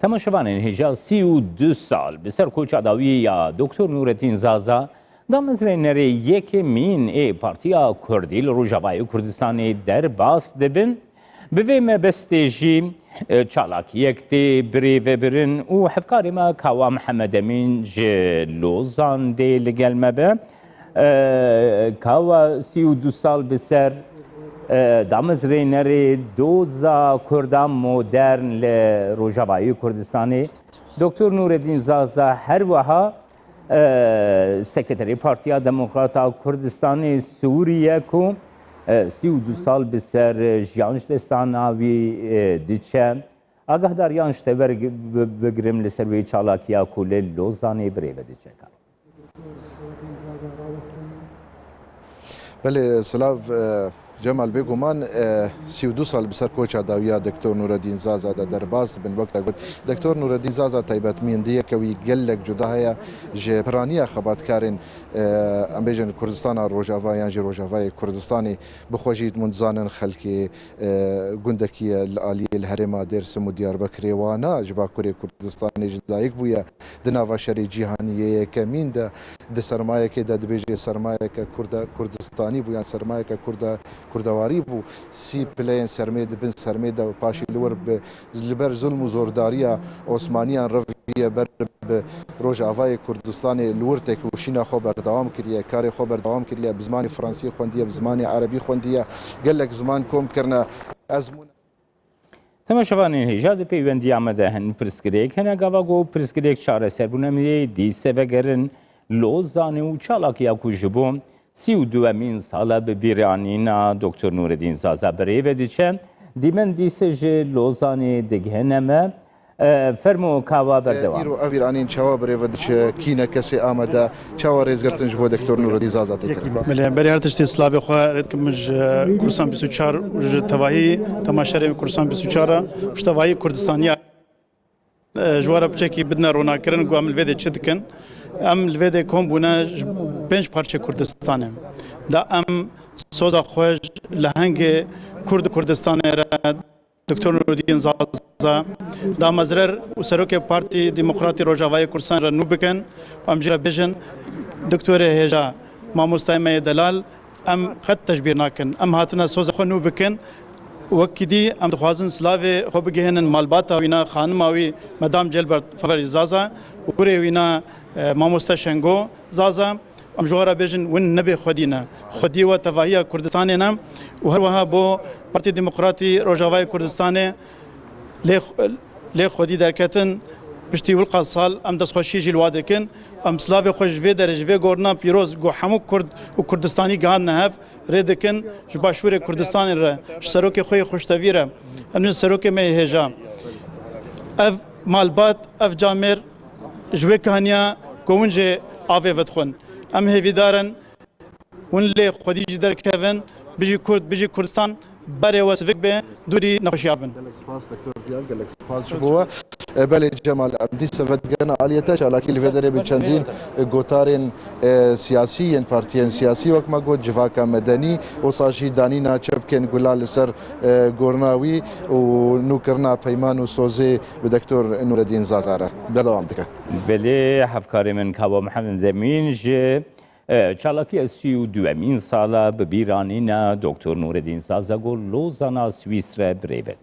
تماشاوانên hêja 32 sal bi ser koça dawiyê ya Dr. Nurettin Zaza damezrênerê yekê mîn ê Partiya Kurdî li Rojavayê Kurdistanê derbas dibin. Bi vê mebestê jî çalakiyek tê birêvebirin û hevkarê me Kawa Mihemed Emîn ji Lozan dê li gel me be. Kawa 32 sal bi ser damezrênerê doza Kurdan modern li Rojavayê Kurdistanê Dr. Nurettin Zaza her wiha Sekreterê Partiya Demokrata Kurdistanê Sûriye ku 32 sal bi ser jiyan ji destana wî diçe agahdariyan ji te werbigirim li ser wê çalakiya ku li Lozanê birêve diçe. بله سلاف جمال بگومان 32 سال بسر کوچا داویا دکتور نوردین زازا درباز بن وقت گفت دکتور نوردین زازا تایبت میندیه که وی گلک جدا هیا ج پرانیا خبات کارن ام بیجن کردستان روجاوا یان ج روجاوای کردستانی بخوجید منزانن خلکی گندکی العالی الهرم درس مو دیاربکر وانا جبا کوری کردستانی جدایک بویا دناوا شری جهانیه کمین د سرمایه کې د بیجه سرمایه کې کردستانی بو یان سرمایه کې کردواری بو سی پلین سرمید بن سرمید و پاشی لور به لبر ظلم و زورداریا عثمانیان رویه بر روجاوای کردستان لور تک و شینا خو بردوام کریه کار خو بردوام کریه بزمان فرانسی خوندیه بزمان عربی خوندیه گلک زمان کوم کرنا ازمون تماشاوانên hêja di peywendiya me de hin pirsgirêk hene gava got pirsgirêk çareserbunemiyê dîse vegerin Lozanê û çalakiya ku ji bo 32 sala bi bîranîna Dr. Nurettin Zaza birêve diçe dîmen dîse ji Lozanê dighene me fermo kawa berdewam. îro ev îranîn çawa birêve diçe kîne kesê amade çawa rêzgirtin ji bo Dr. Nurettin Zaza têkir. Belê her tiştê slavê xwe rêdikim ji Kursan 24 ji tevahî temaşerê Kursan 24 ji tevahî Kurdistaniya ji were biçekî bidine ronakirin ku em li vê de çi dikin. Em li vê de kom bûne ji 5 parçe Kurdistanê. Da em soza xwe li hengê Kurd Kurdistanê re Dr. Nurettin Zaza da mezrer û serokê Partî Demokratî Rojavayê Kurdistan re nû bikin. Em jî re bêjin doktorê hêja mamostayê me yê delal em qet tejbîr nakin. Em hatine soza xwe nû bikin. Wekî dî em dixwazin silavê xwe bigihînin malbata wîna xanima wî Medam Celbert Feverî Zaza û kurê wîna mamoste Şengo Zaza em ji we re bêjin win nebe xwedî ne. Xwedî we tevahiya Kurdistanê ne û her wiha bo Partî Demokratî Rojavayê Kurdistanê lê xwedî derketin piştî wilqa sal em destxweşî jî li wa dikin. Em silavê xwe ji vê derê ji vê gorina pîroz got hemû Kurd û Kurdistanî gihandine hev rê dikin ji başûrê Kurdistanê re ji serokê xwe yê xweştevî re em jin serokê me yê hêja. Ev malbat ev camêr ji wê kihaniya ku hûn jê avê vedixwin. Em hêvîdarin hûn lê xwedî jî derkevin bijî Kurd bijî Kurdistan berê we sivik be dûrî nexweşiya bin. بله جمال امدی سفت گرن آلیته چالاکی لیفدره به چندین گوتارن سیاسی ین پارتیان سیاسی وقت ما گوت جواکا مدنی و ساشی دانی ناچبکن گلال سر گورناوی و نوکرنا پیمان و سوزه به دکتر نوردین زازاره بدوام دکه بله هفکاری من Kawa Mihemed Emîn ji çalakiya 32 sala bi bîranîna Dr. Nurettin Zaza got Lozana Swîsre birêve.